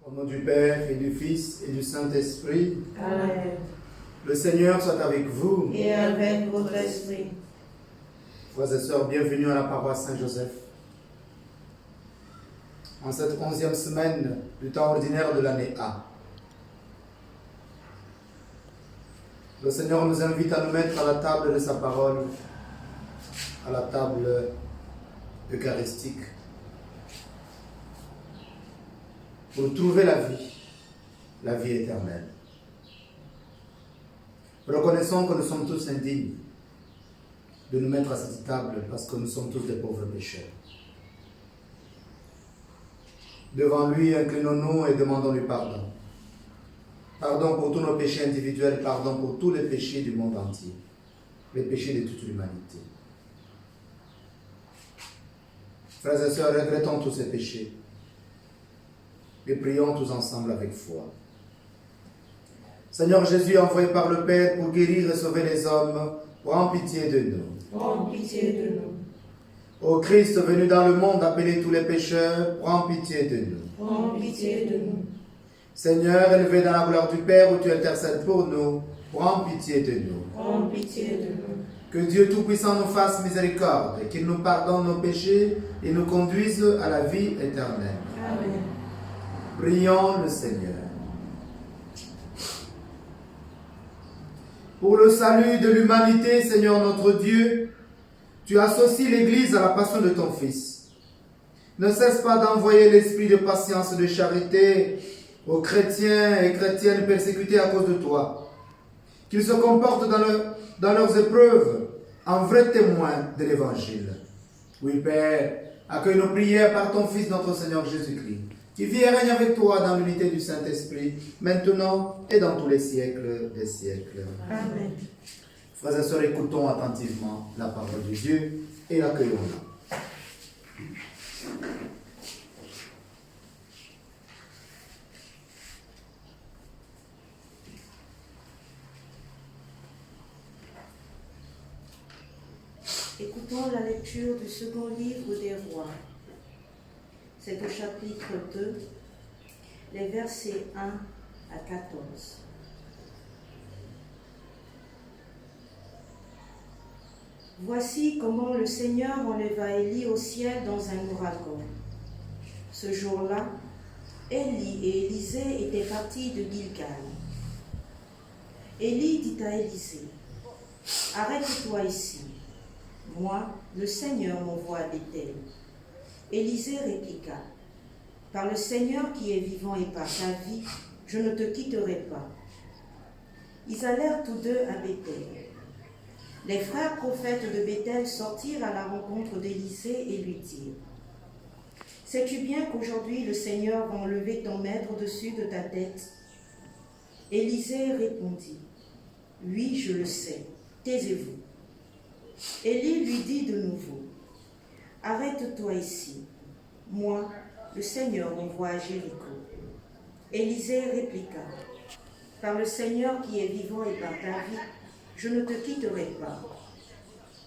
Au nom du Père et du Fils et du Saint-Esprit. Amen. Le Seigneur soit avec vous. Et avec votre esprit. Frères et sœurs, bienvenue à la paroisse Saint-Joseph. En cette 11e semaine du temps ordinaire de l'année A. Le Seigneur nous invite à nous mettre à la table de sa parole, à la table eucharistique, pour trouver la vie éternelle. Reconnaissons que nous sommes tous indignes de nous mettre à cette table parce que nous sommes tous des pauvres pécheurs. Devant lui, inclinons-nous et demandons-lui pardon. Pardon pour tous nos péchés individuels, pardon pour tous les péchés du monde entier, les péchés de toute l'humanité. Frères et sœurs, regrettons tous ces péchés et prions tous ensemble avec foi. Seigneur Jésus, envoyé par le Père pour guérir et sauver les hommes, prends pitié de nous. Prends pitié de nous. Ô Christ venu dans le monde appeler tous les pécheurs, prends pitié de nous. Prends pitié de nous. Seigneur, élevé dans la gloire du Père où tu intercèdes pour nous, prends pitié de nous. Prends pitié de nous. Que Dieu Tout-Puissant nous fasse miséricorde, qu'il nous pardonne nos péchés et nous conduise à la vie éternelle. Amen. Prions le Seigneur. Pour le salut de l'humanité, Seigneur notre Dieu, tu associes l'Église à la passion de ton Fils. Ne cesse pas d'envoyer l'esprit de patience et de charité aux chrétiens et chrétiennes persécutés à cause de toi. Qu'ils se comportent dans leurs épreuves en vrais témoins de l'Évangile. Oui, Père, accueille nos prières par ton Fils, notre Seigneur Jésus-Christ, qui vit et règne avec toi dans l'unité du Saint-Esprit, maintenant et dans tous les siècles des siècles. Amen. Frères et sœurs, écoutons attentivement la parole de Dieu et accueillons-la. Écoutons la lecture du second livre des Rois. C'est au chapitre 2, les versets 1 à 14. Voici comment le Seigneur enleva Élie au ciel dans un ouragan. Ce jour-là, Élie et Élisée étaient partis de Gilgal. Élie dit à Élisée, « Arrête-toi ici. Moi, le Seigneur m'envoie à Béthel. » Élisée répliqua, « Par le Seigneur qui est vivant et par ta vie, je ne te quitterai pas. » Ils allèrent tous deux à Béthel. Les frères prophètes de Béthel sortirent à la rencontre d'Élisée et lui dirent, « Sais-tu bien qu'aujourd'hui le Seigneur va enlever ton maître au-dessus de ta tête ?» Élisée répondit, « Oui, je le sais, taisez-vous. » Élie lui dit de nouveau, « Arrête-toi ici. Moi, le Seigneur m'envoie à Jéricho. » Élisée répliqua, « Par le Seigneur qui est vivant et par ta vie, je ne te quitterai pas. »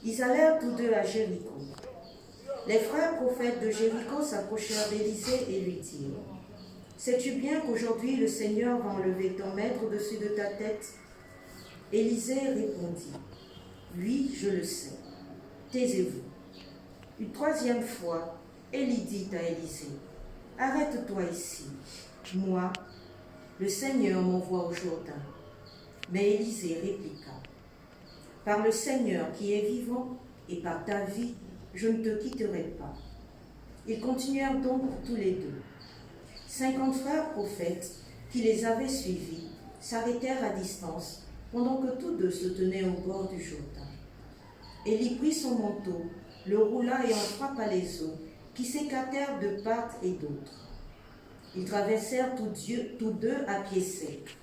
Ils allèrent tous deux à Jéricho. Les frères prophètes de Jéricho s'approchèrent d'Élisée et lui dirent, « Sais-tu bien qu'aujourd'hui le Seigneur va enlever ton maître au-dessus de ta tête ?» Élisée répondit, « Oui, je le sais. Taisez-vous. » Une troisième fois, Élie dit à Élisée, « Arrête-toi ici. Moi, le Seigneur m'envoie au Jourdain. » Mais Élisée répliqua, « Par le Seigneur qui est vivant et par ta vie, je ne te quitterai pas. » Ils continuèrent donc tous les deux. 50 frères prophètes qui les avaient suivis s'arrêtèrent à distance pendant que tous deux se tenaient au bord du Jourdain. Élie prit son manteau, le roula et en frappa les eaux, qui s'écartèrent de part et d'autre. Ils traversèrent tous deux à pied sec.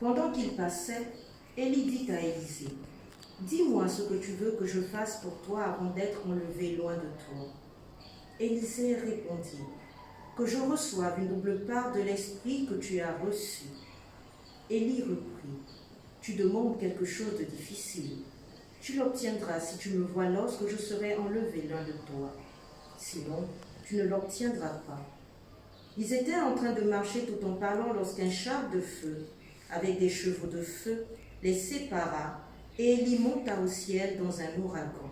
Pendant qu'ils passaient, Élie dit à Élisée, « Dis-moi ce que tu veux que je fasse pour toi avant d'être enlevé loin de toi. » Élisée répondit, « Que je reçoive une double part de l'esprit que tu as reçu. » Élie reprit, « Tu demandes quelque chose de difficile. Tu l'obtiendras si tu me vois lorsque je serai enlevé loin de toi. Sinon, tu ne l'obtiendras pas. » Ils étaient en train de marcher tout en parlant lorsqu'un char de feu, avec des chevaux de feu, les sépara, et Élie monta au ciel dans un ouragan.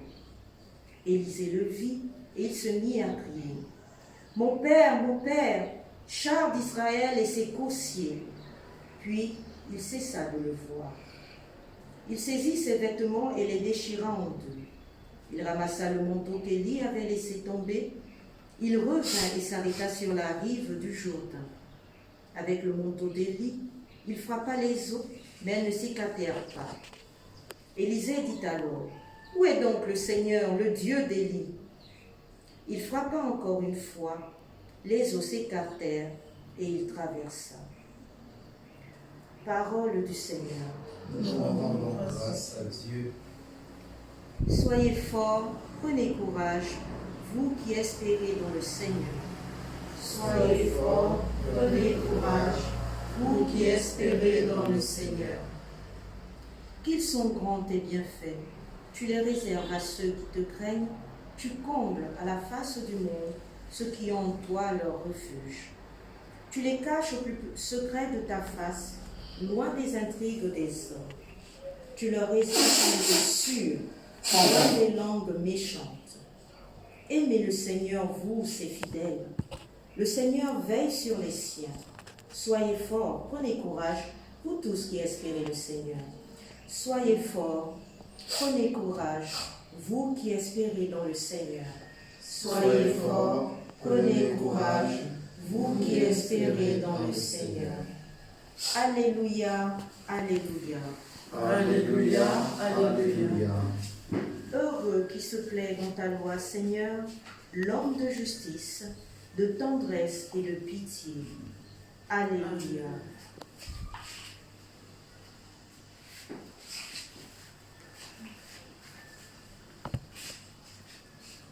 Élisée le vit, et il se mit à crier. Mon père, char d'Israël et ses coursiers. » Puis il cessa de le voir. Il saisit ses vêtements et les déchira en deux. Il ramassa le manteau qu'Élie avait laissé tomber. Il revint et s'arrêta sur la rive du Jourdain. Avec le manteau d'Élie, il frappa les eaux, mais elles ne s'éclatèrent pas. Élisée dit alors, « Où est donc le Seigneur, le Dieu d'Élie » Il frappa encore une fois, les eaux s'écartèrent et il traversa. Parole du Seigneur. Nous rendons grâce à Dieu. Soyez forts, prenez courage, vous qui espérez dans le Seigneur. Soyez forts, prenez courage, vous qui espérez dans le Seigneur. Qu'ils sont grands tes bienfaits, tu les réserves à ceux qui te craignent, tu combles à la face du monde ceux qui ont en toi leur refuge. Tu les caches au plus secret de ta face, loin des intrigues des hommes. Tu leur réserves un lieu sûr, loin des langues méchantes. Aimez le Seigneur, vous, ses fidèles. Le Seigneur veille sur les siens. Soyez forts, prenez courage, vous tous qui espérez le Seigneur. Soyez forts, prenez courage, vous qui espérez dans le Seigneur. Soyez forts, prenez courage, vous qui espérez dans le Seigneur. Alléluia, alléluia. Alléluia, alléluia. Heureux qui se plaît dans ta loi, Seigneur, l'homme de justice, de tendresse et de pitié. Alléluia.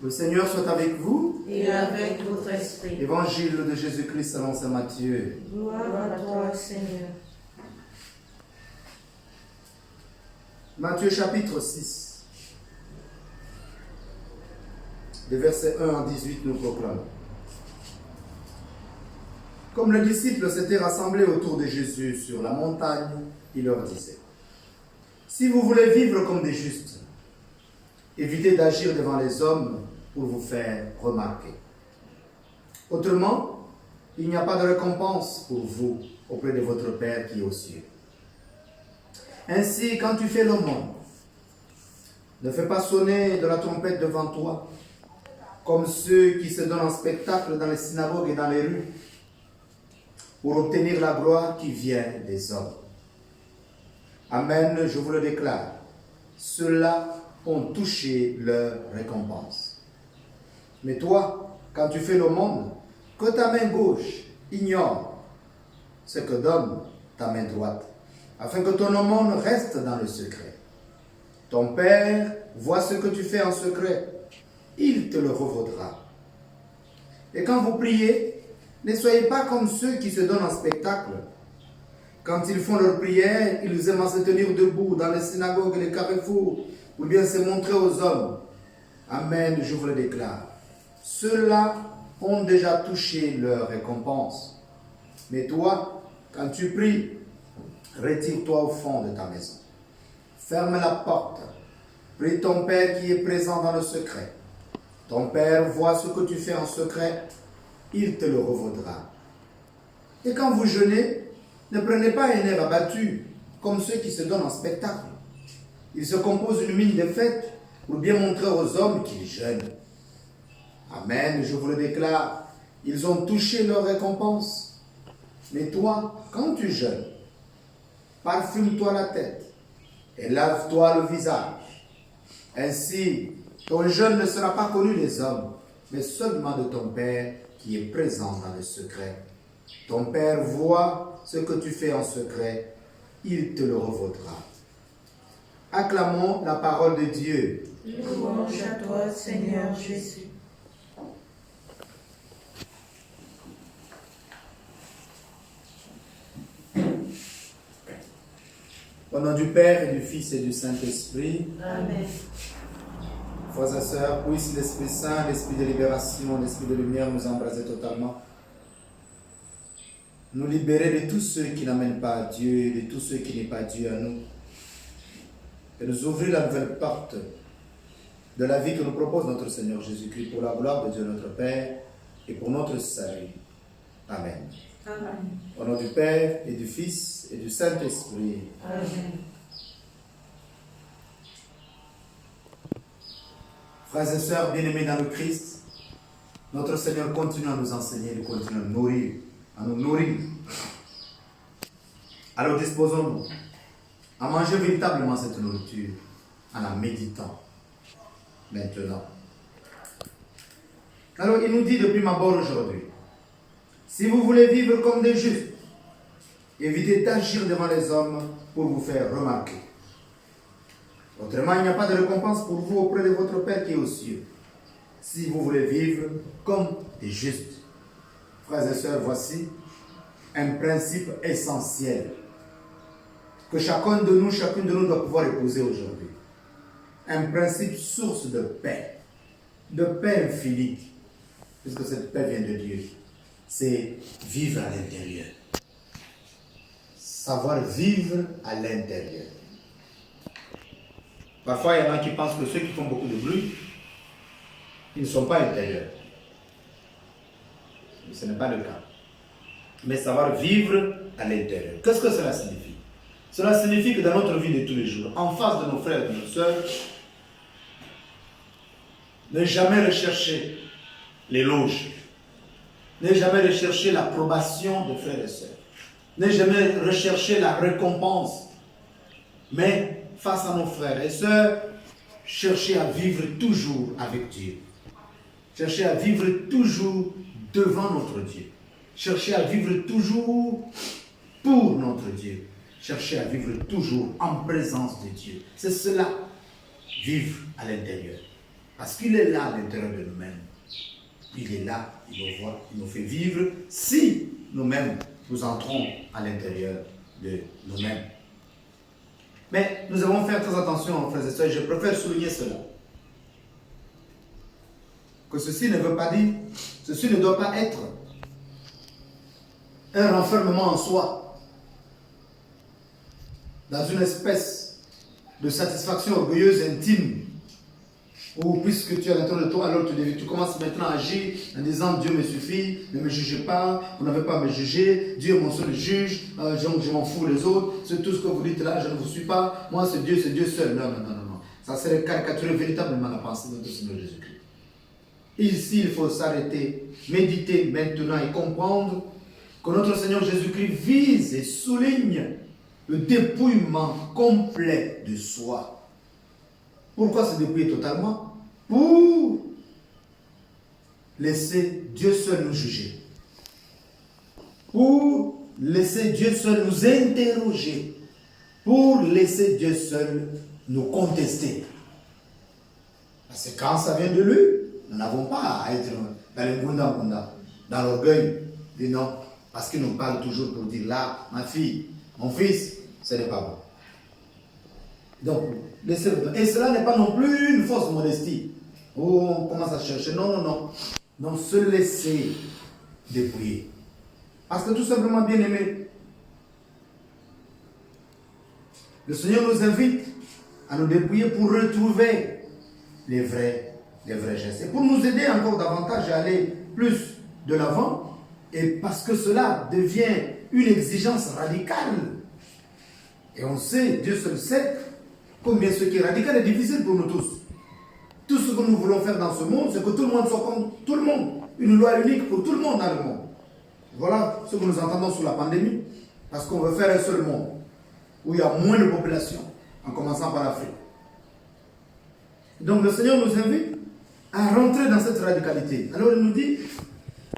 Le Seigneur soit avec vous. Et avec votre esprit. Évangile de Jésus-Christ selon saint Matthieu. Gloire à toi, Seigneur. Matthieu chapitre 6. Les versets 1 à 18 nous proclament. Comme les disciples s'étaient rassemblés autour de Jésus sur la montagne, il leur disait, « Si vous voulez vivre comme des justes, évitez d'agir devant les hommes pour vous faire remarquer. Autrement, il n'y a pas de récompense pour vous auprès de votre Père qui est aux cieux. Ainsi, quand tu fais l'aumône, ne fais pas sonner de la trompette devant toi, comme ceux qui se donnent en spectacle dans les synagogues et dans les rues, pour obtenir la gloire qui vient des hommes. Amen, je vous le déclare, ceux-là ont touché leur récompense. Mais toi, quand tu fais l'aumône, que ta main gauche ignore ce que donne ta main droite, afin que ton aumône reste dans le secret. Ton Père voit ce que tu fais en secret, il te le revaudra. Et quand vous priez, ne soyez pas comme ceux qui se donnent en spectacle. Quand ils font leur prière, ils aiment à se tenir debout dans les synagogues et les carrefours, ou bien se montrer aux hommes. Amen, je vous le déclare. Ceux-là ont déjà touché leur récompense. Mais toi, quand tu pries, retire-toi au fond de ta maison. Ferme la porte. Prie ton Père qui est présent dans le secret. Ton Père voit ce que tu fais en secret. Il te le revaudra. Et quand vous jeûnez, ne prenez pas un air abattu, comme ceux qui se donnent en spectacle. Ils se composent une mine de fête pour bien montrer aux hommes qu'ils jeûnent. Amen, je vous le déclare, ils ont touché leur récompense. Mais toi, quand tu jeûnes, parfume-toi la tête et lave-toi le visage. Ainsi, ton jeûne ne sera pas connu des hommes, mais seulement de ton Père qui est présent dans le secret. Ton Père voit ce que tu fais en secret, il te le revaudra. Acclamons la parole de Dieu. Louange à toi, Seigneur Jésus. Au nom du Père et du Fils et du Saint-Esprit. Amen. Frères et sœurs, puisse l'Esprit Saint, l'Esprit de libération, l'Esprit de lumière nous embraser totalement. nous libérer de tous ceux qui n'amènent pas à Dieu, de tous ceux qui n'est pas Dieu à nous, et nous ouvrir la nouvelle porte de la vie que nous propose notre Seigneur Jésus-Christ pour la gloire de Dieu notre Père et pour notre salut. Amen. Amen. Au nom du Père et du Fils et du Saint-Esprit. Amen. Frères et sœurs bien-aimés dans le Christ, notre Seigneur continue à nous enseigner, il continue à nous nourrir. Alors disposons-nous à manger véritablement cette nourriture en la méditant maintenant. Alors il nous dit depuis ma bord aujourd'hui, si vous voulez vivre comme des justes, évitez d'agir devant les hommes pour vous faire remarquer. Autrement, il n'y a pas de récompense pour vous auprès de votre Père qui est aux cieux. Si vous voulez vivre comme des justes. Frères et sœurs, voici un principe essentiel que chacune de nous doit pouvoir épouser aujourd'hui. Un principe source de paix infinie, puisque cette paix vient de Dieu. C'est vivre à l'intérieur. Savoir vivre à l'intérieur. Parfois, il y en a qui pensent que ceux qui font beaucoup de bruit, ils ne sont pas intérieurs. Mais ce n'est pas le cas. Mais savoir vivre à l'intérieur. Qu'est-ce que cela signifie? Cela signifie que dans notre vie de tous les jours, en face de nos frères et de nos sœurs, ne jamais rechercher l'éloge, ne jamais rechercher l'approbation de frères et sœurs, ne jamais rechercher la récompense, mais face à nos frères et sœurs, chercher à vivre toujours avec Dieu. Chercher à vivre toujours devant notre Dieu. Chercher à vivre toujours pour notre Dieu. Chercher à vivre toujours en présence de Dieu. C'est cela, vivre à l'intérieur. Parce qu'il est là à l'intérieur de nous-mêmes. Il est là, il nous fait vivre si nous-mêmes nous entrons à l'intérieur de nous-mêmes. Mais nous devons faire très attention, frères et sœurs, je préfère souligner cela. Que ceci ne veut pas dire, ceci ne doit pas être un renfermement en soi, dans une espèce de satisfaction orgueilleuse intime, ou puisque tu es à l'intérieur de toi, alors tu commences maintenant à agir en disant Dieu me suffit, ne me jugez pas, vous n'avez pas à me juger, Dieu est mon seul juge, je m'en fous les autres, c'est tout ce que vous dites là, je ne vous suis pas, moi c'est Dieu seul. Non. Ça serait caricaturer véritablement la pensée de notre Seigneur Jésus-Christ. Ici, il faut s'arrêter, méditer maintenant et comprendre que notre Seigneur Jésus-Christ vise et souligne le dépouillement complet de soi. Pourquoi se dépouiller totalement? Pour laisser Dieu seul nous juger. Pour laisser Dieu seul nous interroger. Pour laisser Dieu seul nous contester. Parce que quand ça vient de lui, nous n'avons pas à être dans le gunda, dans l'orgueil. Dit non, parce qu'il nous parle toujours pour dire là, ma fille, mon fils, ce n'est pas bon. Donc, laissez-le. Et cela n'est pas non plus une fausse modestie. Oh, on commence à chercher. Non. Donc, se laisser dépouiller. Parce que tout simplement, bien aimé, le Seigneur nous invite à nous dépouiller pour retrouver les vrais gestes. Et pour nous aider encore davantage à aller plus de l'avant, et parce que cela devient une exigence radicale. Et on sait, Dieu seul sait, combien ce qui est radical est difficile pour nous tous. Tout ce que nous voulons faire dans ce monde, c'est que tout le monde soit comme tout le monde. Une loi unique pour tout le monde dans le monde. Voilà ce que nous entendons sous la pandémie. Parce qu'on veut faire un seul monde, où il y a moins de population, en commençant par l'Afrique. Donc le Seigneur nous invite à rentrer dans cette radicalité. Alors il nous dit,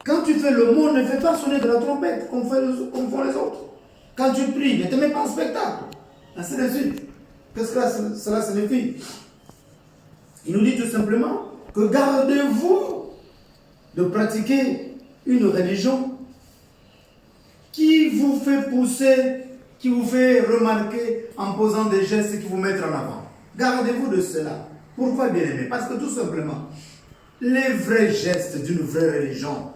quand tu fais le monde, ne fais pas sonner de la trompette comme font les autres. Quand tu pries, ne te mets pas en spectacle. Ainsi de suite. Qu'est-ce que cela signifie? Il nous dit tout simplement que gardez-vous de pratiquer une religion qui vous fait pousser, qui vous fait remarquer en posant des gestes qui vous mettent en avant. Gardez-vous de cela. Pourquoi, bien aimé? Parce que tout simplement, les vrais gestes d'une vraie religion,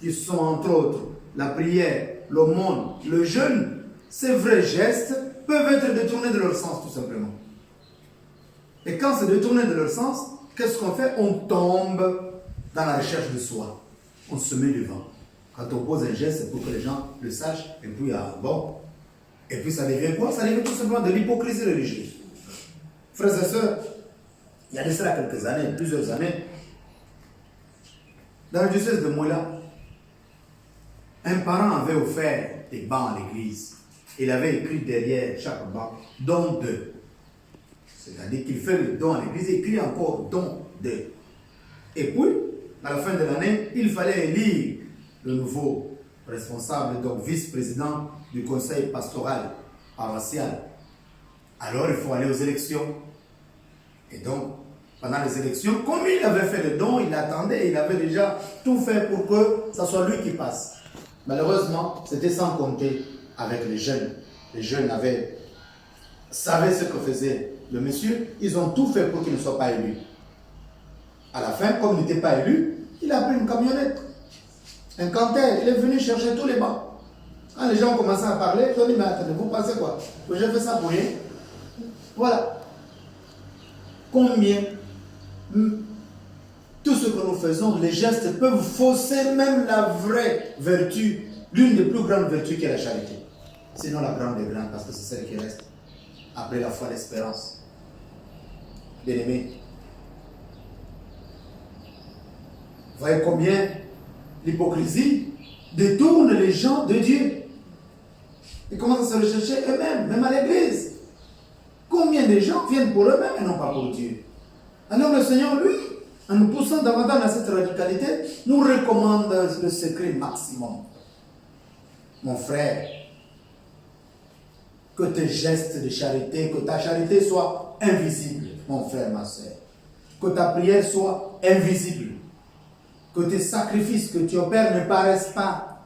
qui sont entre autres la prière, l'aumône, le jeûne, ces vrais gestes peuvent être détournés de leur sens tout simplement. Et quand c'est détourné de leur sens, qu'est-ce qu'on fait? On tombe dans la recherche de soi. On se met devant. Quand on pose un geste, c'est pour que les gens le sachent. Et puis, bon. Et puis, ça devient quoi? Ça devient tout simplement de l'hypocrisie religieuse. Frères et sœurs, il y a de cela quelques années, plusieurs années, dans le diocèse de Moula, un parent avait offert des bancs à l'église. Il avait écrit derrière chaque banc don de. C'est-à-dire qu'il fait le don à l'église et écrit encore don de. Et puis, à la fin de l'année, il fallait élire le nouveau responsable, donc vice-président du conseil pastoral paroissial. Alors, il faut aller aux élections. Et donc, pendant les élections, comme il avait fait le don, il attendait, il avait déjà tout fait pour que ce soit lui qui passe. Malheureusement, c'était sans compter avec les jeunes. Les jeunes savaient ce que faisait le monsieur, ils ont tout fait pour qu'il ne soit pas élu. À la fin, comme il n'était pas élu, il a pris une camionnette, un canter, il est venu chercher tous les bancs. Quand les gens ont commencé à parler, ils ont dit, mais attendez, vous pensez quoi? Que j'ai fait ça pour rien? Voilà. Combien tout ce que nous faisons, les gestes peuvent fausser même la vraie vertu, l'une des plus grandes vertus qui est la charité. Sinon la grande des grandes, parce que c'est celle qui reste après la foi, l'espérance. Bien-aimés, voyez combien l'hypocrisie détourne les gens de Dieu. Ils commencent à se rechercher eux-mêmes, même à l'église. Combien de gens viennent pour eux-mêmes et non pas pour Dieu? Alors le Seigneur, lui, en nous poussant davantage dans cette radicalité, nous recommande le secret maximum. Mon frère, que tes gestes de charité, que ta charité soit invisible, mon frère, ma soeur. Que ta prière soit invisible. Que tes sacrifices que tu opères ne paraissent pas.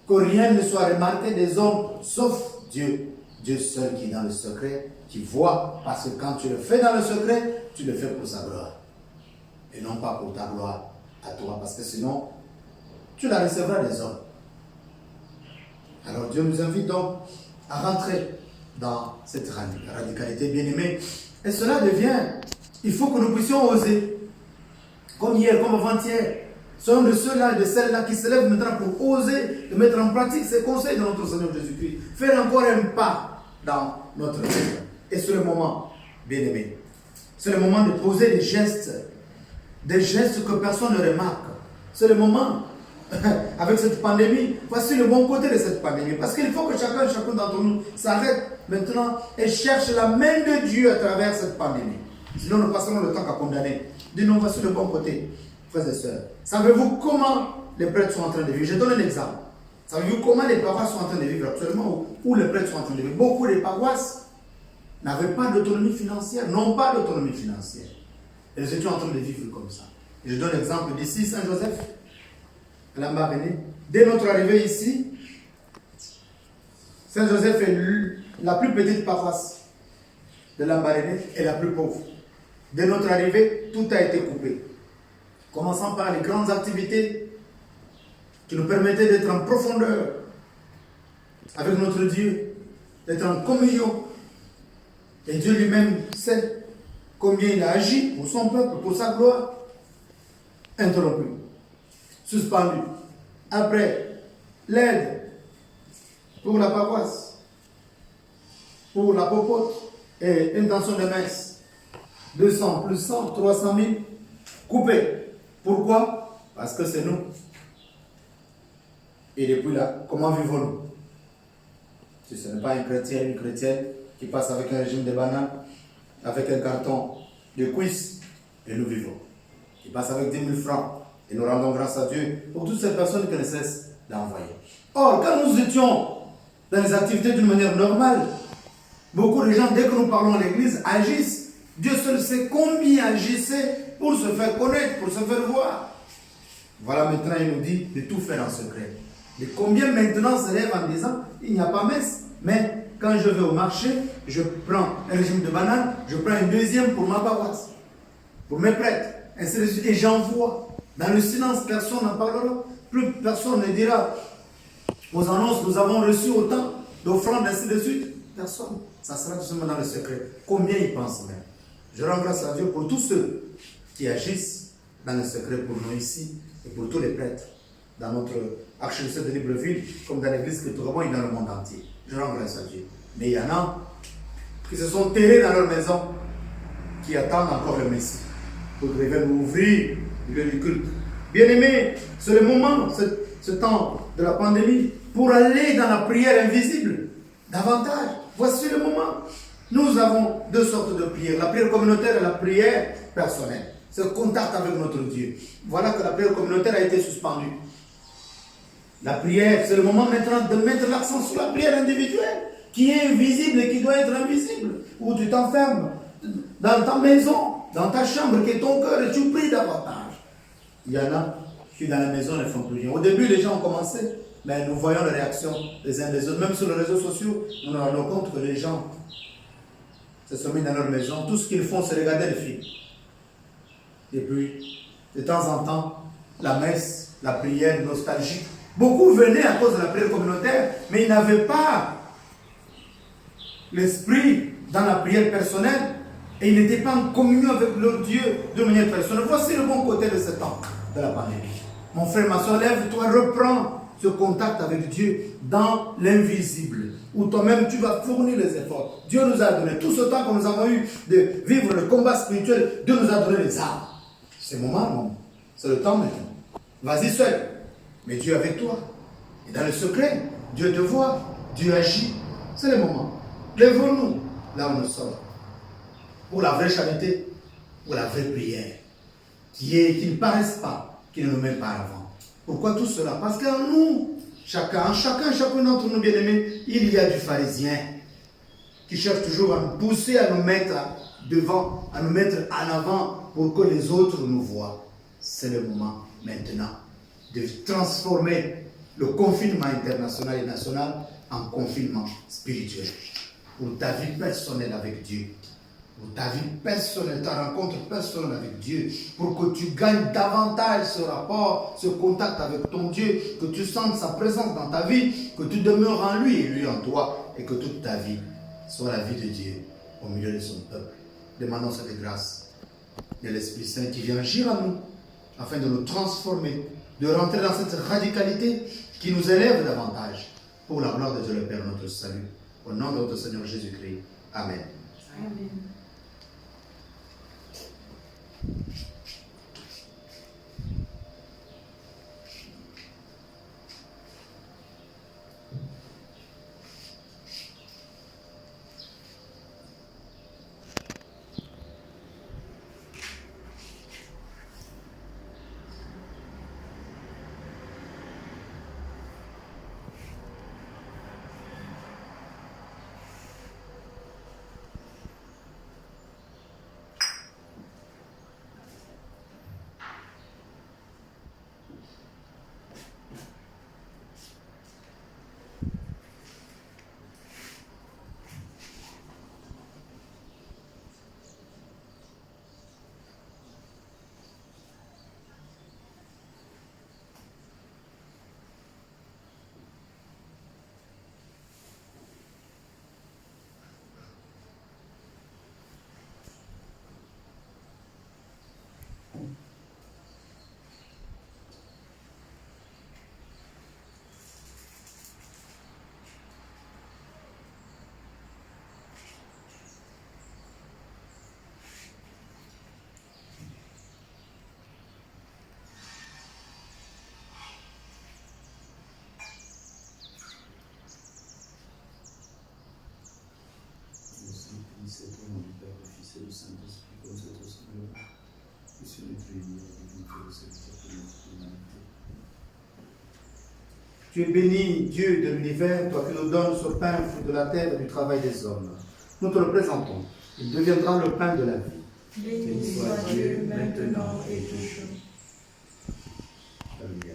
Que rien ne soit remarqué des hommes, sauf Dieu. Dieu seul qui est dans le secret, qui voit, parce que quand tu le fais dans le secret, tu le fais pour sa gloire. Et non pas pour ta gloire à toi, parce que sinon, tu la recevras des hommes. Alors Dieu nous invite donc à rentrer dans cette radicalité bien-aimée. Et cela devient, il faut que nous puissions oser. Comme hier, comme avant-hier. Soyons de ceux-là et de celles-là qui se lèvent maintenant pour oser de mettre en pratique ces conseils de notre Seigneur Jésus-Christ. Faire encore un pas dans notre vie. Et c'est le moment, bien-aimé. C'est le moment de poser des gestes que personne ne remarque. C'est le moment, avec cette pandémie, voici le bon côté de cette pandémie. Parce qu'il faut que chacun d'entre nous s'arrête maintenant et cherche la main de Dieu à travers cette pandémie. Sinon, nous passerons le temps qu'à condamner. Dis-nous, voici le bon côté, frères et sœurs. Savez-vous comment les prêtres sont en train de vivre? Je donne un exemple. Savez-vous comment les paroisses sont en train de vivre actuellement, où les prêtres sont en train de vivre? Beaucoup de paroisses n'avaient pas d'autonomie financière, n'ont pas d'autonomie financière. Et nous étions en train de vivre comme ça. Et je donne l'exemple d'ici, Saint-Joseph, à Lambaréné. Dès notre arrivée ici, Saint-Joseph est la plus petite paroisse de Lambaréné et la plus pauvre. Dès notre arrivée, tout a été coupé. Commençant par les grandes activités qui nous permettaient d'être en profondeur avec notre Dieu, d'être en communion. Et Dieu lui-même sait combien il a agi pour son peuple, pour sa gloire. Interrompu, suspendu. Après, l'aide pour la paroisse, pour la popote et intention de messe. 200 plus 100, 300 000, coupé. Pourquoi? Parce que c'est nous. Et depuis là, comment vivons-nous? Si ce n'est pas un chrétien, une chrétienne qui passe avec un régime de bananes, avec un carton de cuisses, et nous vivons. Qui passe avec 10 000 francs, et nous rendons grâce à Dieu pour toutes ces personnes qui ne cessent d'envoyer. Or, quand nous étions dans les activités d'une manière normale, beaucoup de gens, dès que nous parlons à l'église, agissent. Dieu seul sait combien agissaient pour se faire connaître, pour se faire voir. Voilà, maintenant il nous dit de tout faire en secret. Et combien maintenant se lèvent en disant, il n'y a pas messe, mais quand je vais au marché, je prends un régime de bananes, je prends une deuxième pour ma paroisse, pour mes prêtres, et j'envoie. Dans le silence, personne n'en parlera, plus personne ne dira, aux annonces, nous avons reçu autant d'offrandes, ainsi de suite. Personne. Ça sera tout simplement dans le secret. Combien ils pensent même? Je rends grâce à Dieu pour tous ceux qui agissent dans le secret pour nous ici et pour tous les prêtres dans notre archdiocèse de Libreville, comme dans l'église que tout et dans le monde entier. Je rends grâce à Dieu. Mais il y en a qui se sont terrés dans leur maison, qui attendent encore le Messie pour qu'il vienne ouvrir le lieu du culte. Bien-aimés, c'est le moment, ce temps de la pandémie, pour aller dans la prière invisible davantage. Voici le moment. Nous avons deux sortes de prières, la prière communautaire et la prière personnelle. C'est le contact avec notre Dieu. Voilà que la prière communautaire a été suspendue. La prière, c'est le moment maintenant de mettre l'accent sur la prière individuelle, qui est invisible et qui doit être invisible. Où tu t'enfermes dans ta maison, dans ta chambre, qui est ton cœur, et tu pries davantage. Il y en a qui dans la maison ne font plus rien. Au début, les gens ont commencé, mais nous voyons les réactions des uns des autres. Même sur les réseaux sociaux, nous nous rendons compte que les gens se sont mis dans leur maison. Tout ce qu'ils font, c'est regarder les films. Et puis, de temps en temps, la messe, la prière nostalgique. Beaucoup venaient à cause de la prière communautaire, mais ils n'avaient pas l'esprit dans la prière personnelle et ils n'étaient pas en communion avec leur Dieu de manière personnelle. Voici le bon côté de ce temps de la pandémie. Mon frère, ma soeur, lève-toi, reprends ce contact avec Dieu dans l'invisible, où toi-même tu vas fournir les efforts. Dieu nous a donné tout ce temps que nous avons eu de vivre le combat spirituel. Dieu nous a donné les armes. C'est le moment, c'est le temps maintenant. Vas-y seul, mais Dieu est avec toi. Et dans le secret, Dieu te voit, Dieu agit. C'est le moment. Lèvons-nous là où nous sommes pour la vraie charité, pour la vraie prière, qui ne paraissent pas, qui ne nous met pas avant. Pourquoi tout cela? Parce qu'en nous, chacun d'entre nous, bien-aimés, il y a du pharisien qui cherche toujours à nous pousser, à nous mettre devant, à nous mettre en avant pour que les autres nous voient. C'est le moment maintenant de transformer le confinement international et national en confinement spirituel. Pour ta vie personnelle avec Dieu, pour ta vie personnelle, ta rencontre personnelle avec Dieu, pour que tu gagnes davantage ce rapport, ce contact avec ton Dieu, que tu sentes sa présence dans ta vie, que tu demeures en lui et lui en toi, et que toute ta vie soit la vie de Dieu au milieu de son peuple. Demandons cette grâce de l'Esprit Saint qui vient agir en nous, afin de nous transformer, de rentrer dans cette radicalité qui nous élève davantage, pour la gloire de Dieu le Père, notre salut. Au nom de notre Seigneur Jésus-Christ. Amen. Amen. C'est au nom du Père, du Fils et du Saint-Esprit, comme c'est au Seigneur, et sur les tribunaux de divinité de cette notre humanité. Tu es béni, Dieu de l'univers, toi qui nous donnes ce pain, fruit de la terre et du travail des hommes. Nous te le présentons. Il deviendra le pain de la vie. Béni soit Dieu, maintenant et toujours. Alléluia.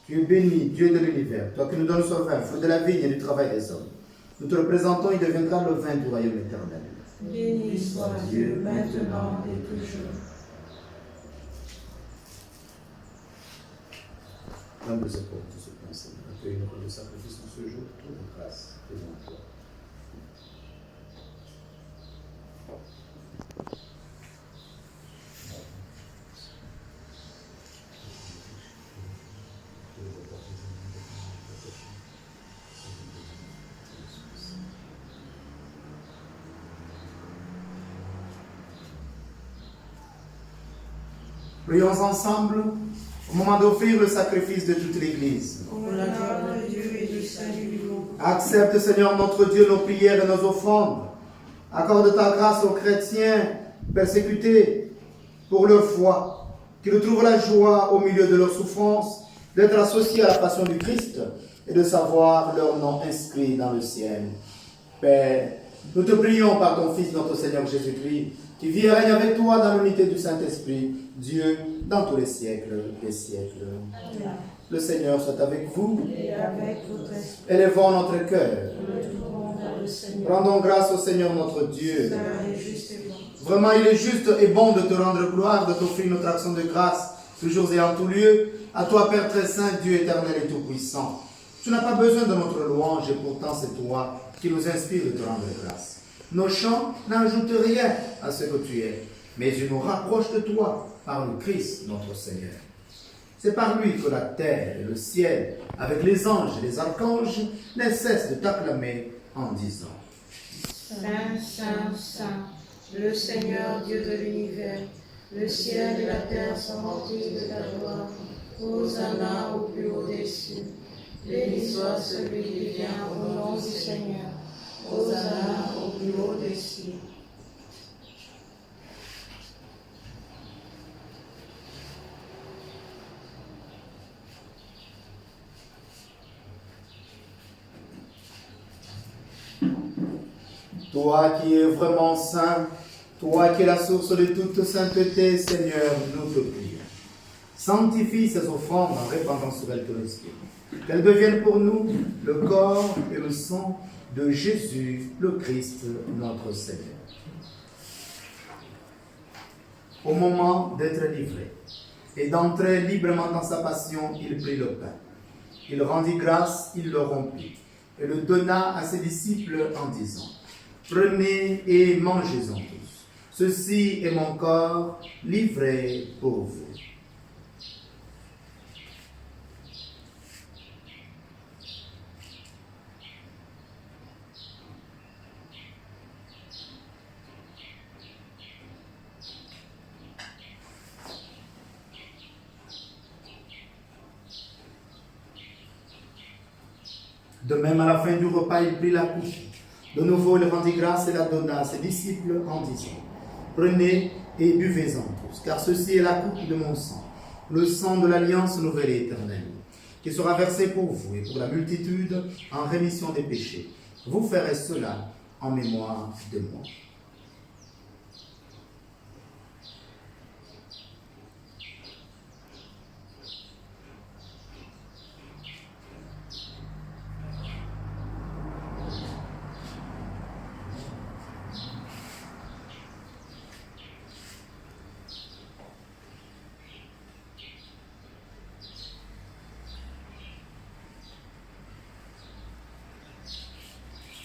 Tu es béni, Dieu de l'univers, toi qui nous donnes ce pain, fruit de la vigne et du travail des hommes. Nous te le présentons, il deviendra le vin du royaume éternel. Béni soit Dieu, maintenant et toujours. Donne de ce corps, de ce pain, Seigneur. Accueille le sacrifice en ce jour, toute grâce devant toi. Prions ensemble au moment d'offrir le sacrifice de toute l'Église. Pour la gloire de Dieu et du salut du monde. Accepte, Seigneur notre Dieu, nos prières et nos offrandes. Accorde ta grâce aux chrétiens persécutés pour leur foi, qu'ils trouvent la joie au milieu de leurs souffrances, d'être associés à la passion du Christ et de savoir leur nom inscrit dans le ciel. Père, nous te prions par ton Fils, notre Seigneur Jésus-Christ, qui vit et règne avec toi dans l'unité du Saint-Esprit, Dieu, dans tous les siècles des siècles. Amen. Le Seigneur soit avec vous. Et avec votre esprit, Élevons notre cœur. nous tournons vers le Seigneur. Rendons grâce au Seigneur notre Dieu. Car il est juste et bon. Vraiment, il est juste et bon de te rendre gloire, de t'offrir notre action de grâce, toujours et en tout lieu. À toi, Père très saint, Dieu éternel et tout-puissant. Tu n'as pas besoin de notre louange et pourtant c'est toi qui nous inspire de te rendre grâce. Nos chants n'ajoutent rien à ce que tu es, mais ils nous rapprochent de toi par le Christ, notre Seigneur. C'est par lui que la terre et le ciel, avec les anges et les archanges, ne cessent de t'acclamer en disant: Saint, Saint, Saint, le Seigneur Dieu de l'univers, le ciel et la terre sont remplis de ta gloire. Hosanna au plus haut des cieux. Béni soit celui qui vient au nom du Seigneur. Hosanna au plus haut des cieux. Toi qui es vraiment saint, toi qui es la source de toute sainteté, Seigneur, nous te prions. Sanctifie ces offrandes en répandant sur elles ton esprit. Qu'elles deviennent pour nous le corps et le sang de Jésus, le Christ, notre Seigneur. Au moment d'être livré et d'entrer librement dans sa passion, il prit le pain. Il rendit grâce, il le rompit et le donna à ses disciples en disant: Prenez et mangez-en tous. Ceci est mon corps livré pour vous. De même, à la fin du repas, il prit la coupe. De nouveau, il rendit grâce et la donna à ses disciples en disant: Prenez et buvez-en tous, car ceci est la coupe de mon sang, le sang de l'alliance nouvelle et éternelle, qui sera versé pour vous et pour la multitude en rémission des péchés. Vous ferez cela en mémoire de moi.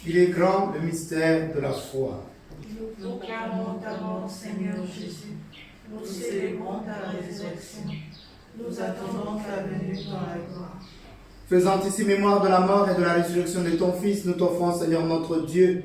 Il est grand le mystère de la foi. Nous proclamons ta mort, Seigneur Jésus. Nous célébrons ta résurrection. Nous attendons ta venue dans la gloire. Faisant ici mémoire de la mort et de la résurrection de ton Fils, nous t'offrons, Seigneur notre Dieu,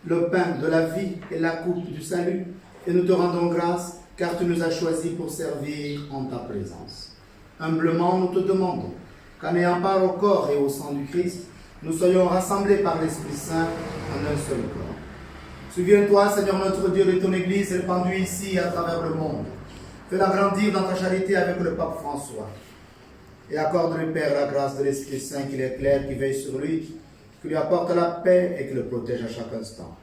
le pain de la vie et la coupe du salut, et nous te rendons grâce, car tu nous as choisis pour servir en ta présence. Humblement, nous te demandons qu'en ayant part au corps et au sang du Christ, nous soyons rassemblés par l'Esprit Saint en un seul corps. Souviens-toi, Seigneur notre Dieu, de ton Église répandue ici et à travers le monde. Fais-la grandir dans ta charité avec le pape François. Et accorde-lui, Père, la grâce de l'Esprit Saint qui l'éclaire, qui veille sur lui, qui lui apporte la paix et qui le protège à chaque instant.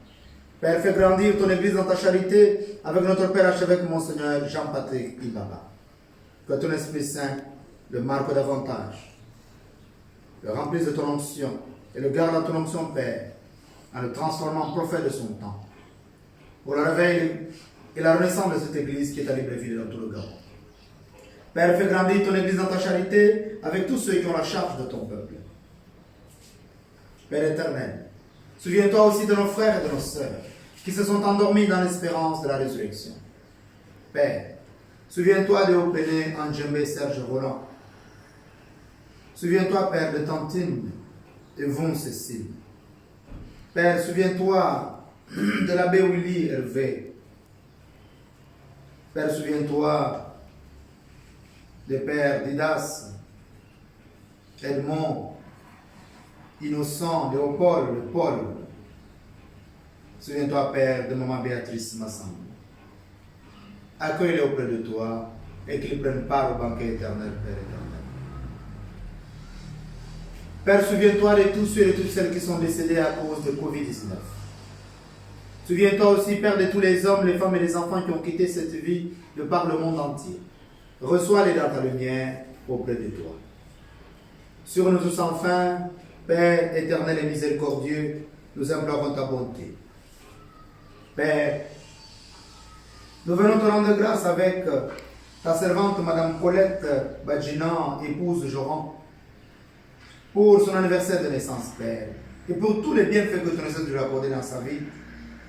Père, fais grandir ton Église dans ta charité avec notre Père archevêque, Monseigneur Jean-Patrick Ibaba. Que ton Esprit Saint le marque davantage, le remplisse de ton onction et le garde dans ton onction, Père, en le transformant en prophète de son temps, pour le réveil et la renaissance de cette Église qui est à Libreville dans tout le Gabon. Père, fais grandir ton Église dans ta charité avec tous ceux qui ont la charge de ton peuple. Père éternel, souviens-toi aussi de nos frères et de nos sœurs qui se sont endormis dans l'espérance de la résurrection. Père, souviens-toi de Opéné, Andjembe, Serge Roland. Souviens-toi, Père, de Tantine et Von Cécile. Père, souviens-toi de l'abbé Willy Hervé. Père, souviens-toi des pères Didas, Edmond, Innocent, Léopold, Paul. Souviens-toi, Père, de maman Béatrice Massambo. Accueille-les auprès de toi et qu'ils prennent part au banquet éternel, Père éternel. Père, souviens-toi de tous ceux et de toutes celles qui sont décédés à cause de Covid-19. Souviens-toi aussi, Père, de tous les hommes, les femmes et les enfants qui ont quitté cette vie de par le monde entier. Reçois-les dans ta lumière auprès de toi. Sur nous tous enfin, Père éternel et miséricordieux, nous implorons ta bonté. Père, nous venons te rendre grâce avec ta servante, Madame Colette Badjinan, épouse Joran, pour son anniversaire de naissance, Père, et pour tous les bienfaits que tu nous as lui accorder dans sa vie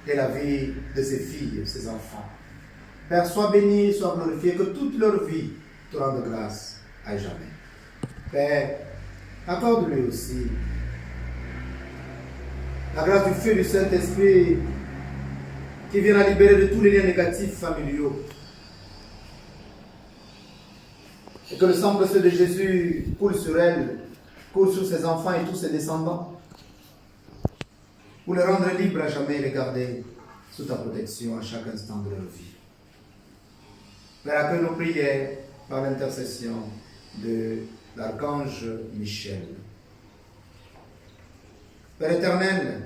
et la vie de ses filles et de ses enfants. Père, sois béni, sois glorifié, que toute leur vie te rende grâce à jamais. Père, accorde-lui aussi la grâce du feu du Saint-Esprit qui vient la libérer de tous les liens négatifs familiaux. Et que le sang précieux de Jésus coule sur elle, coule sur ses enfants et tous ses descendants, pour les rendre libres à jamais et les garder sous ta protection à chaque instant de leur vie. Père, accueille nos prières par l'intercession de l'archange Michel. Père éternel,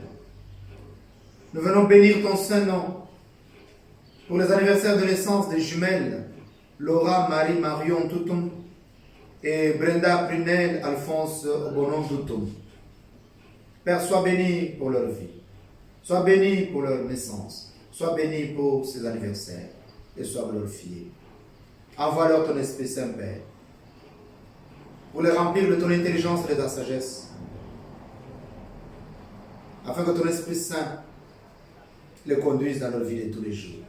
nous venons bénir ton saint nom pour les anniversaires de naissance des jumelles Laura Marie Marion Toutoum et Brenda Prunel Alphonse Obonon Toutoum. Père, sois béni pour leur vie, sois béni pour leur naissance, sois béni pour ces anniversaires et sois glorifié. Envoie-leur ton Esprit Saint, Père, pour les remplir de ton intelligence et de ta sagesse, afin que ton Esprit Saint les conduise dans leur vie de tous les jours.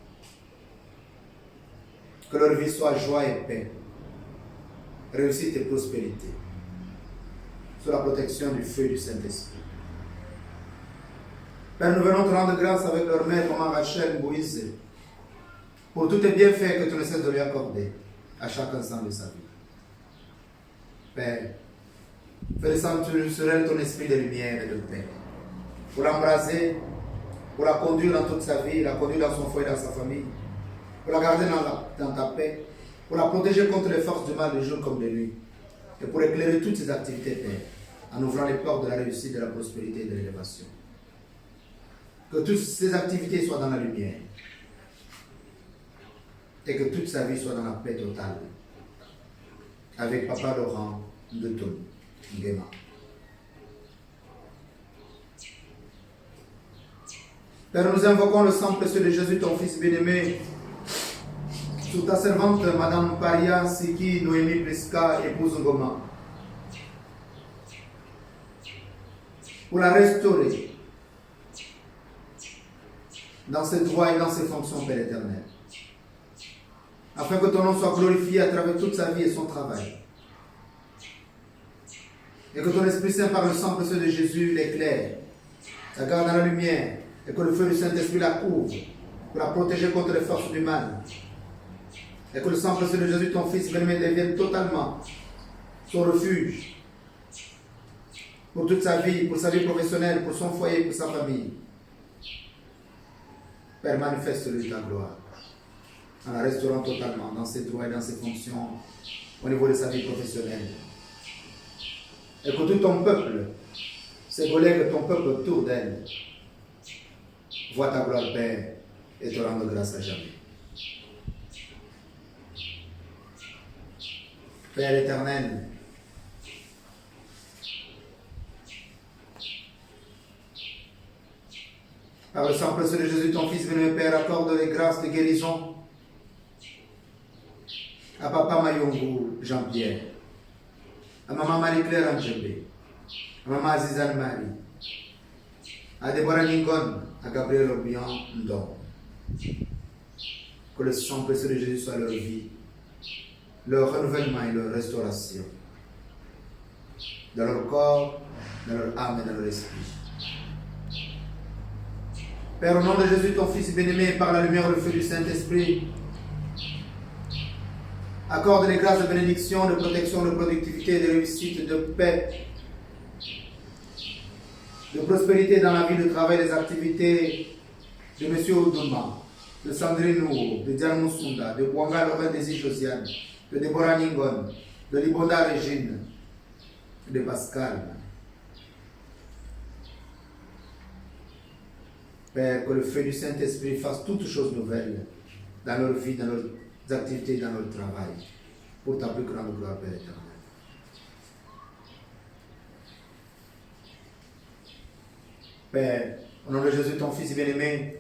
Que leur vie soit joie et paix, réussite et prospérité, sous la protection du feu du Saint-Esprit. Père, nous venons te rendre grâce avec leur mère, maman Rachel Moïse, pour tous les bienfaits que tu ne cesses de lui accorder à chaque instant de sa vie. Père, fais descendre sur elle ton esprit de lumière et de paix, pour l'embraser, pour la conduire dans toute sa vie, la conduire dans son foyer, dans sa famille, pour la garder dans ta paix, pour la protéger contre les forces du mal de jour comme de nuit, et pour éclairer toutes ses activités, Père, en ouvrant les portes de la réussite, de la prospérité et de l'élévation. Que toutes ses activités soient dans la lumière, et que toute sa vie soit dans la paix totale, avec Papa Laurent de Tom Nguema. Père, nous invoquons le sang précieux de Jésus, ton Fils bien-aimé, sur ta servante, Madame Paria Siki Noémie Priska, épouse Ngoma, pour la restaurer dans ses droits et dans ses fonctions, Père éternel, afin que ton nom soit glorifié à travers toute sa vie et son travail, et que ton Esprit Saint, par le sang précieux de Jésus, l'éclaire, la garde dans la lumière, et que le feu du Saint-Esprit la couvre pour la protéger contre les forces du mal, et que le sang précieux de Jésus, ton Fils bien-aimé, devienne totalement son refuge pour toute sa vie, pour sa vie professionnelle, pour son foyer, pour sa famille. Père, manifeste-lui ta gloire en la restaurant totalement dans ses droits et dans ses fonctions au niveau de sa vie professionnelle. Et que tout ton peuple, ses collègues, ton peuple autour d'elle, voit ta gloire, Père, et te rende grâce à jamais. Père éternel, par le sang précieux de Jésus, ton Fils, bien-aimé Père, accorde les grâces de guérison à Papa Mayongo Jean-Pierre, à Maman Marie-Claire Anjebe, à Maman Azizane Marie, à Deborah Ningon, à Gabriel Obian Ndon. Que le sang précieux de Jésus soit leur vie, leur renouvellement et leur restauration, dans leur corps, dans leur âme et dans leur esprit. Père, au nom de Jésus, ton Fils bien-aimé, par la lumière et le feu du Saint-Esprit, accorde les grâces de bénédiction, de protection, de productivité, de réussite, de paix, de prospérité dans la vie, de travail, des activités de M. Oudouma, de Sandrine Nouro, de Diane Moussunda, de Bouanga Laurent Désir Josiane, de Deborah Ningon, de Libonda Régine, de Pascal. Père, que le feu du Saint-Esprit fasse toutes choses nouvelles dans leur vie, dans leurs activités, dans leur travail, pour ta plus grande gloire, Père éternel. Père, au nom de Jésus, ton Fils bien-aimé,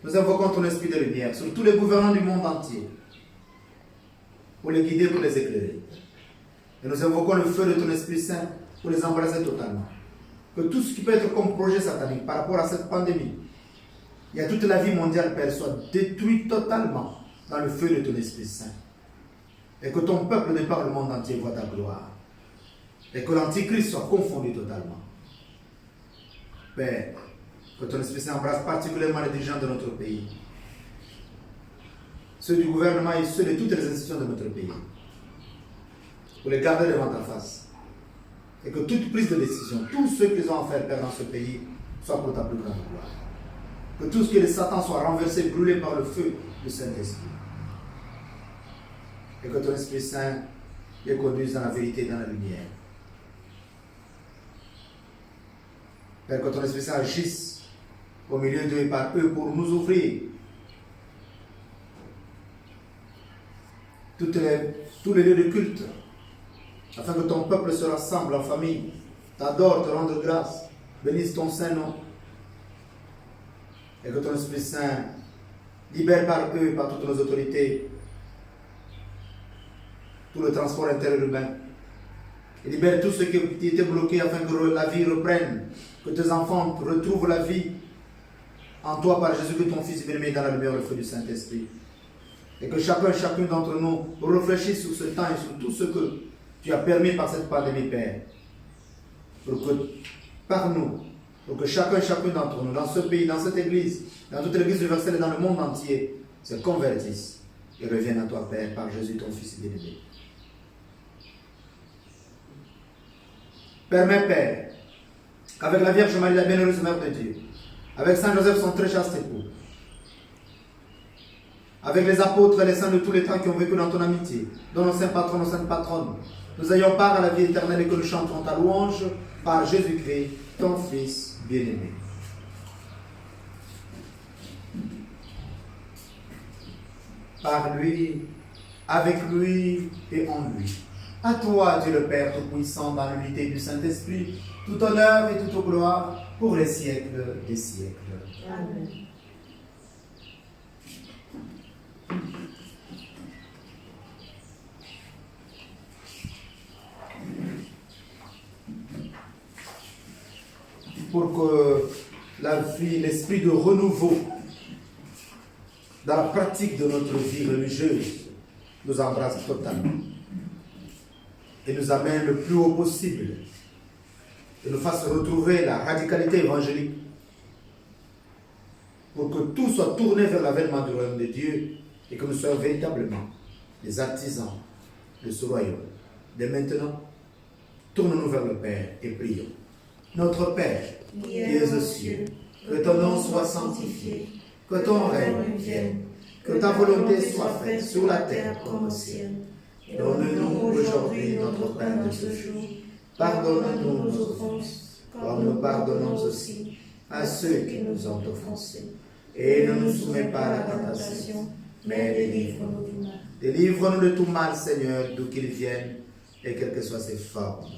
nous invoquons ton esprit de lumière sur tous les gouvernants du monde entier, pour les guider, pour les éclairer. Et nous invoquons le feu de ton Esprit Saint pour les embrasser totalement. Que tout ce qui peut être comme projet satanique par rapport à cette pandémie, et à toute la vie mondiale, Père, soit détruit totalement dans le feu de ton Esprit Saint. Et que ton peuple de par le monde entier voit ta gloire. Et que l'Antichrist soit confondu totalement. Père, que ton Esprit Saint embrasse particulièrement les dirigeants de notre pays, ceux du gouvernement et ceux de toutes les institutions de notre pays, pour les garder devant ta face. Et que toute prise de décision, tous ceux qu'ils ont à faire, Père, dans ce pays, soit pour ta plus grande gloire. Que tout ce qui est de Satan soit renversé, brûlé par le feu du Saint-Esprit. Et que ton Esprit Saint les conduise dans la vérité et dans la lumière. Père, que ton Esprit Saint agisse au milieu d'eux et par eux pour nous ouvrir tous les lieux de culte, afin que ton peuple se rassemble en famille, t'adore, te rende grâce, bénisse ton Saint-Nom. Et que ton Esprit Saint libère par eux, par toutes nos autorités, tout le transport interurbain. Et libère tout ce qui était bloqué afin que la vie reprenne, que tes enfants retrouvent la vie en toi par Jésus-Christ, ton Fils bien-aimé, dans la lumière et le feu du Saint-Esprit. Et que chacune d'entre nous réfléchisse sur ce temps et sur tout ce que tu as permis par cette pandémie, Père. Pour que, par nous, pour que chacune d'entre nous, dans ce pays, dans cette église, dans toute l'église universelle et dans le monde entier, se convertissent et reviennent à toi, Père, par Jésus, ton Fils bien-aimé. Permets, Père, qu'avec la Vierge Marie, la bienheureuse Mère de Dieu, avec Saint Joseph, son très chaste époux, avec les apôtres et les saints de tous les temps qui ont vécu dans ton amitié, dont nos saints patrons, nos saintes patronnes, nous ayons part à la vie éternelle et que nous chanterons ta louange par Jésus-Christ, ton Fils bien-aimé. Par lui, avec lui et en lui. À toi, Dieu le Père Tout-Puissant, dans l'unité du Saint-Esprit, tout honneur et toute gloire pour les siècles des siècles. Amen. Pour que la vie, l'esprit de renouveau dans la pratique de notre vie religieuse nous embrasse totalement et nous amène le plus haut possible et nous fasse retrouver la radicalité évangélique pour que tout soit tourné vers l'avènement du royaume de Dieu et que nous soyons véritablement les artisans de ce royaume. Dès maintenant, tournons-nous vers le Père et prions. Notre Père, qui es aux cieux, que ton nom soit sanctifié, que ton règne vienne, que ta volonté soit faite sur la terre comme au ciel. Donne-nous aujourd'hui notre pain de ce jour. Pardonne-nous nos offenses, comme nous pardonnons aussi à ceux qui nous ont offensés. Et ne nous soumets pas à la tentation, mais délivre-nous du mal. Délivre-nous de tout mal, Seigneur, d'où qu'il vienne, et quelles que soient ses formes.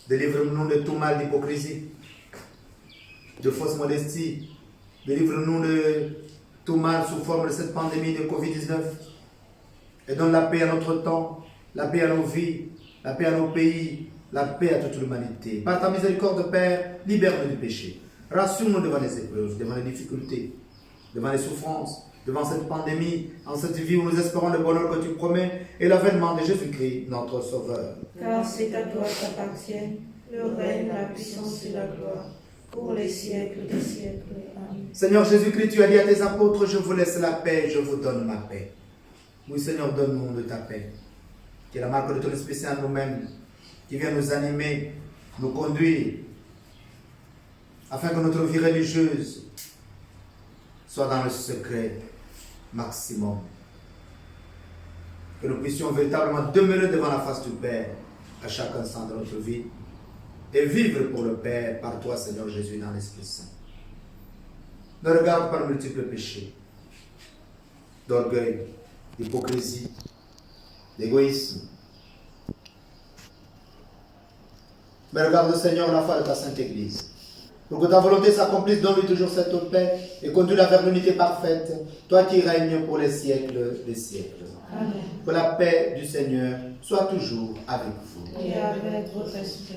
Délivre-nous de tout mal d'hypocrisie, de fausse modestie, Délivre-nous de tout mal sous forme de cette pandémie de Covid-19 et donne la paix à notre temps, la paix à nos vies, la paix à nos pays, la paix à toute l'humanité. Par ta miséricorde, Père, libère-nous du péché. Rassure-nous devant les épreuves, devant les difficultés, devant les souffrances, devant cette pandémie, en cette vie où nous espérons le bonheur que tu promets et l'avènement de Jésus-Christ, notre Sauveur. Car c'est à toi qu'appartiennent le règne, la puissance et la gloire, pour les siècles des siècles. Amen. Seigneur Jésus-Christ, tu as dit à tes apôtres, je vous laisse la paix, je vous donne ma paix. Oui, Seigneur, donne-nous de ta paix, qui est la marque de ton Esprit Saint en nous-mêmes, qui vient nous animer, nous conduire, afin que notre vie religieuse soit dans le secret maximum. Que nous puissions véritablement demeurer devant la face du Père à chaque instant de notre vie et vivre pour le Père par toi, Seigneur Jésus, dans l'Esprit Saint. Ne regarde pas nos multiples péchés d'orgueil, d'hypocrisie, d'égoïsme. Mais regarde, Seigneur, la foi de ta Sainte Église. Pour que ta volonté s'accomplisse, donne-lui toujours cette paix et conduis-la vers l'unité parfaite, toi qui règnes pour les siècles des siècles. Amen. Que la paix du Seigneur soit toujours avec vous. Et avec votre esprit.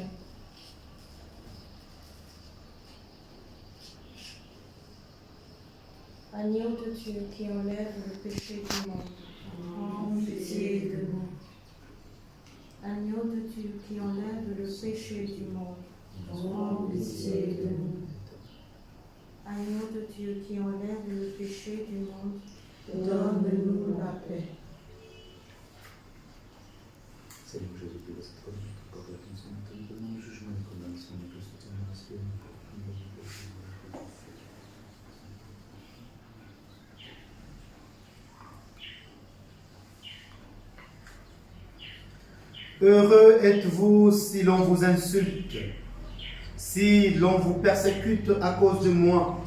Agneau de Dieu qui enlève le péché du monde, aie pitié de nous. Agneau de Dieu qui enlève le péché du monde, aie pitié de nous. Agneau de Dieu qui enlève le péché du monde, donne-nous la paix. Seigneur Jésus-Christ, de cette communion, accorde à ton Saint, donne le jugement et condamnation de tous ceux qui ont reçu une Heureux êtes-vous si l'on vous insulte, si l'on vous persécute à cause de moi.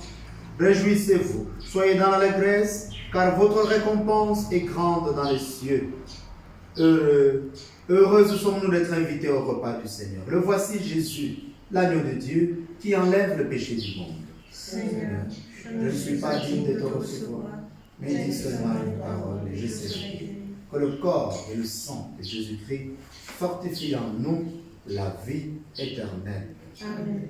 Réjouissez-vous, soyez dans l'allégresse, car votre récompense est grande dans les cieux. Heureuses sommes-nous d'être invités au repas du Seigneur. Le voici Jésus, l'agneau de Dieu, qui enlève le péché du monde. Seigneur, je ne suis pas digne de te recevoir, mais dis seulement une parole et je serai. Que le corps et le sang de Jésus-Christ fortifient en nous la vie éternelle. Amen.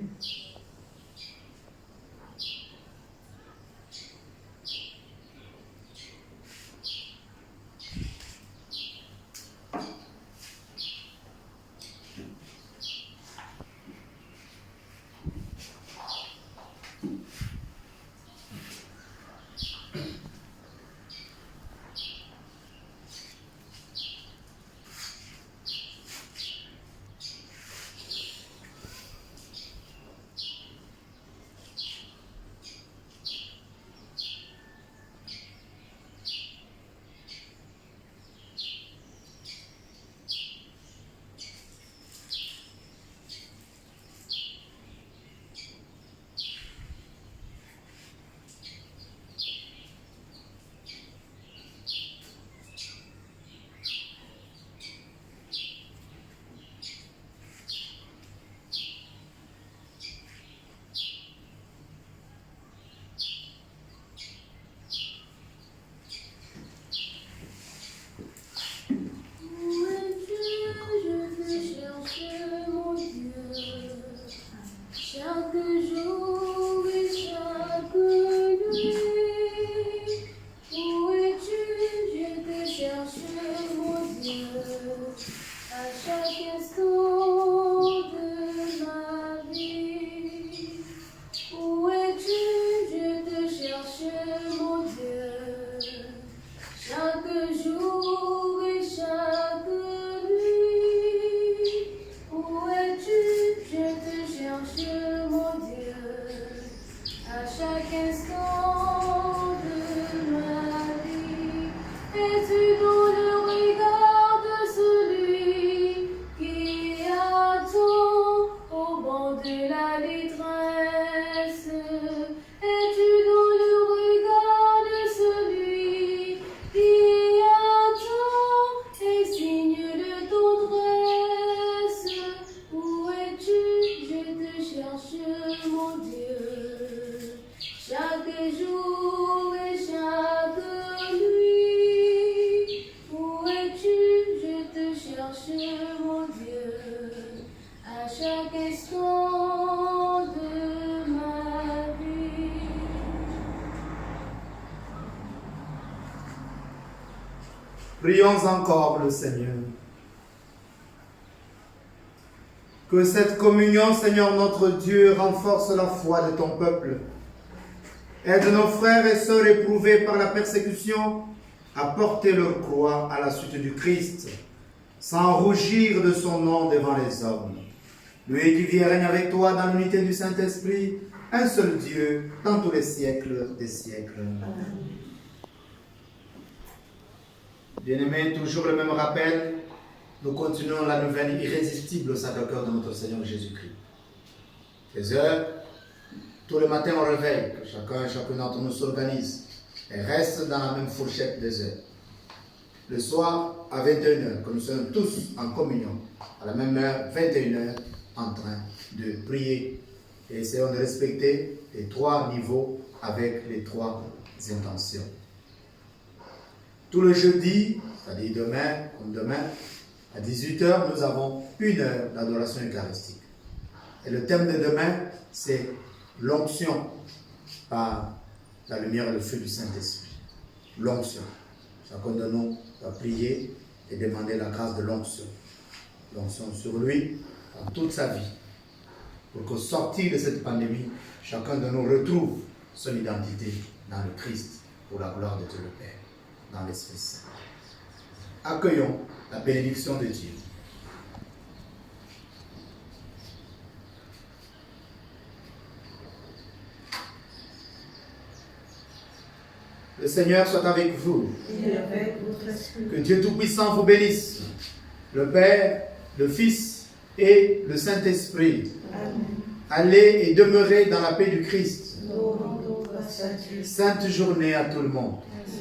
Chaque Prions encore le Seigneur. Que cette communion, Seigneur notre Dieu, renforce la foi de ton peuple. Aide nos frères et sœurs éprouvés par la persécution à porter leur croix à la suite du Christ, sans rougir de son nom devant les hommes. Lui qui vit et règne avec toi dans l'unité du Saint-Esprit, un seul Dieu, dans tous les siècles des siècles. Bien-aimés, toujours le même rappel, nous continuons la nouvelle irrésistible au Sacré-Cœur de notre Seigneur Jésus-Christ. Les heures, tout le matin au réveil, que chacun et chacune d'entre nous s'organise et reste dans la même fourchette des heures. Le soir, à 21h, que nous sommes tous en communion, à la même heure, 21h, en train de prier. Et essayons de respecter les 3 niveaux avec les 3 intentions. Tout le jeudi, c'est-à-dire demain, comme demain, à 18h, nous avons 1 heure d'adoration eucharistique. Et le thème de demain, c'est l'onction par la lumière et le feu du Saint-Esprit. L'onction. Chacun de nous va prier et demander la grâce de l'onction. L'onction sur lui, dans toute sa vie. Pour qu'au sortir de cette pandémie, chacun de nous retrouve son identité dans le Christ, pour la gloire de Dieu le Père, dans l'Esprit Saint. Accueillons la bénédiction de Dieu. Le Seigneur soit avec vous. Et avec votre esprit. Que Dieu Tout-Puissant vous bénisse, le Père, le Fils et le Saint-Esprit. Amen. Allez et demeurez dans la paix du Christ. Nous rendons grâce à Dieu. Sainte journée à tout le monde. Merci.